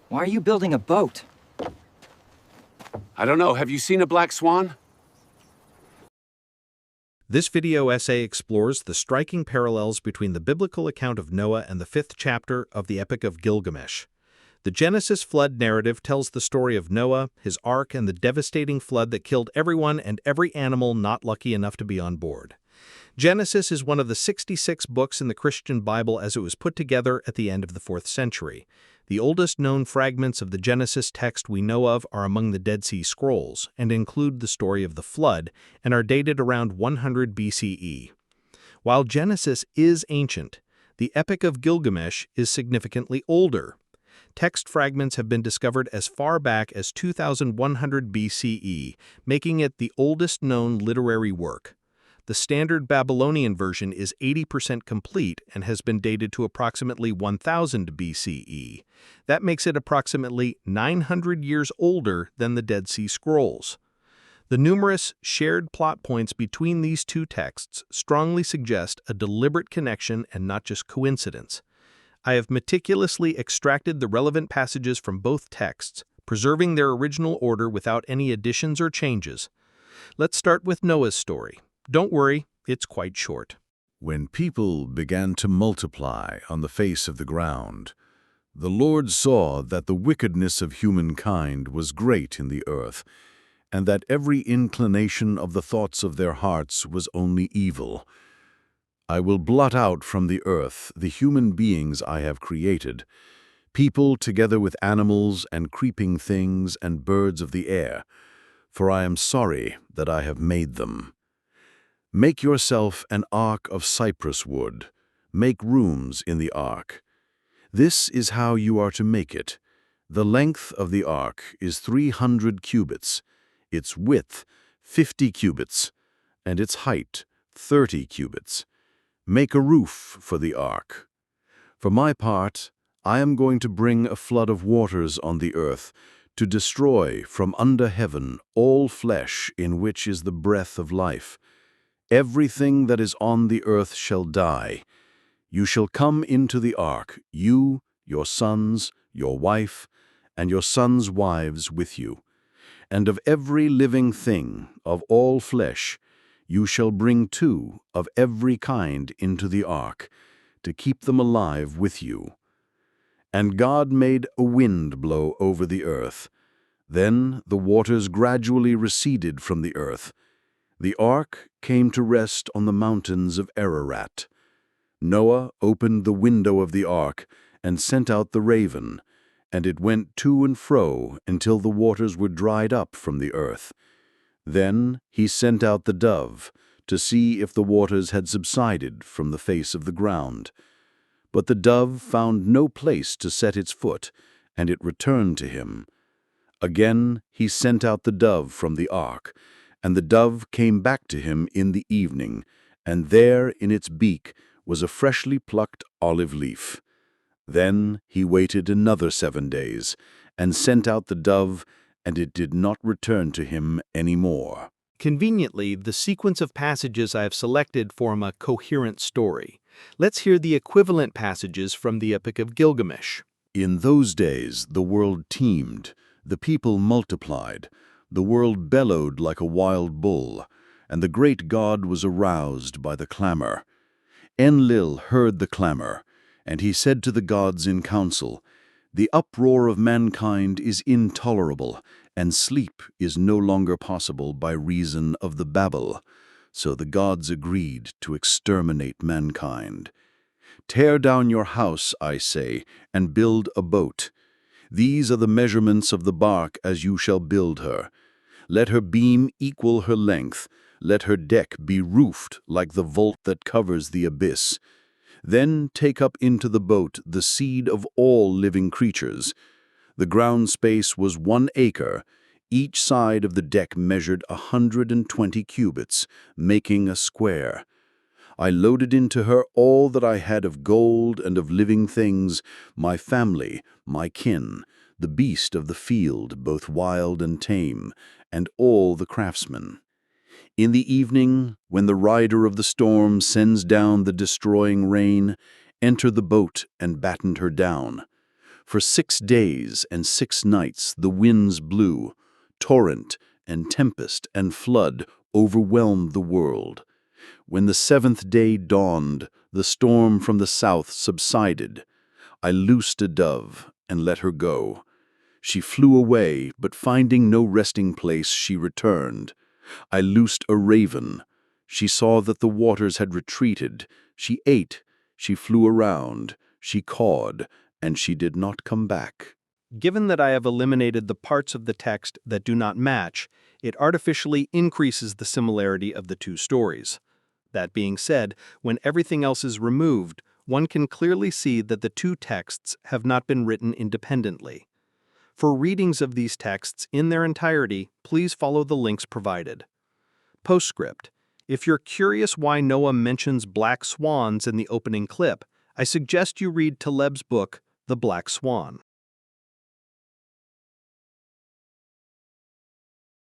Why are you building a boat? I don't know. Have you seen a black swan? This video essay explores the striking parallels between the biblical account of Noah and the 5th chapter of the Epic of Gilgamesh. The Genesis flood narrative tells the story of Noah, his ark, and the devastating flood that killed everyone and every animal not lucky enough to be on board. Genesis is one of the 66 books in the Christian Bible as it was put together at the end of the 4th century. The oldest known fragments of the Genesis text we know of are among the Dead Sea Scrolls and include the story of the flood and are dated around 100 BCE. While Genesis is ancient, the Epic of Gilgamesh is significantly older. Text fragments have been discovered as far back as 2100 BCE, making it the oldest known literary work. The standard Babylonian version is 80% complete and has been dated to approximately 1000 BCE. That makes it approximately 900 years older than the Dead Sea Scrolls. The numerous shared plot points between these two texts strongly suggest a deliberate connection and not just coincidence. I have meticulously extracted the relevant passages from both texts, preserving their original order without any additions or changes. Let's start with Noah's story. Don't worry, it's quite short. When people began to multiply on the face of the ground, the Lord saw that the wickedness of humankind was great in the earth, and that every inclination of the thoughts of their hearts was only evil. I will blot out from the earth the human beings I have created, people together with animals and creeping things and birds of the air, for I am sorry that I have made them. Make yourself an ark of cypress wood. Make rooms in the ark. This is how you are to make it. The length of the ark is 300 cubits, its width 50 cubits, and its height 30 cubits. Make a roof for the ark. For my part, I am going to bring a flood of waters on the earth to destroy from under heaven all flesh in which is the breath of life. Everything that is on the earth shall die. You shall come into the ark, you, your sons, your wife, and your sons' wives with you. And of every living thing, of all flesh, you shall bring 2 of every kind into the ark, to keep them alive with you. And God made a wind blow over the earth. Then the waters gradually receded from the earth. The ark came to rest on the mountains of Ararat. Noah opened the window of the ark and sent out the raven, and it went to and fro until the waters were dried up from the earth. Then he sent out the dove to see if the waters had subsided from the face of the ground. But the dove found no place to set its foot, and it returned to him. Again he sent out the dove from the ark, and the dove came back to him in the evening, and there in its beak was a freshly plucked olive leaf. Then he waited another 7 days, and sent out the dove, and it did not return to him any more. Conveniently, the sequence of passages I have selected form a coherent story. Let's hear the equivalent passages from the Epic of Gilgamesh. In those days the world teemed, the people multiplied, the world bellowed like a wild bull, and the great God was aroused by the clamor. Enlil heard the clamor, and he said to the gods in council, "The uproar of mankind is intolerable, and sleep is no longer possible by reason of the babel." So the gods agreed to exterminate mankind. "Tear down your house, I say, and build a boat. These are the measurements of the bark as you shall build her. Let her beam equal her length. Let her deck be roofed like the vault that covers the abyss. Then take up into the boat the seed of all living creatures. The ground space was 1 acre. Each side of the deck measured 120 cubits, making a square. I loaded into her all that I had of gold and of living things, my family, my kin, the beast of the field, both wild and tame, and all the craftsmen. In the evening, when the rider of the storm sends down the destroying rain, enter the boat and batten her down. For 6 days and 6 nights the winds blew, torrent and tempest and flood overwhelmed the world. When the 7th day dawned, the storm from the south subsided. I loosed a dove and let her go. She flew away, but finding no resting place, she returned. I loosed a raven. She saw that the waters had retreated. She ate, she flew around, she cawed, and she did not come back. Given that I have eliminated the parts of the text that do not match, it artificially increases the similarity of the two stories. That being said, when everything else is removed, one can clearly see that the two texts have not been written independently. For readings of these texts in their entirety, please follow the links provided. Postscript. If you're curious why Noah mentions black swans in the opening clip, I suggest you read Taleb's book, The Black Swan.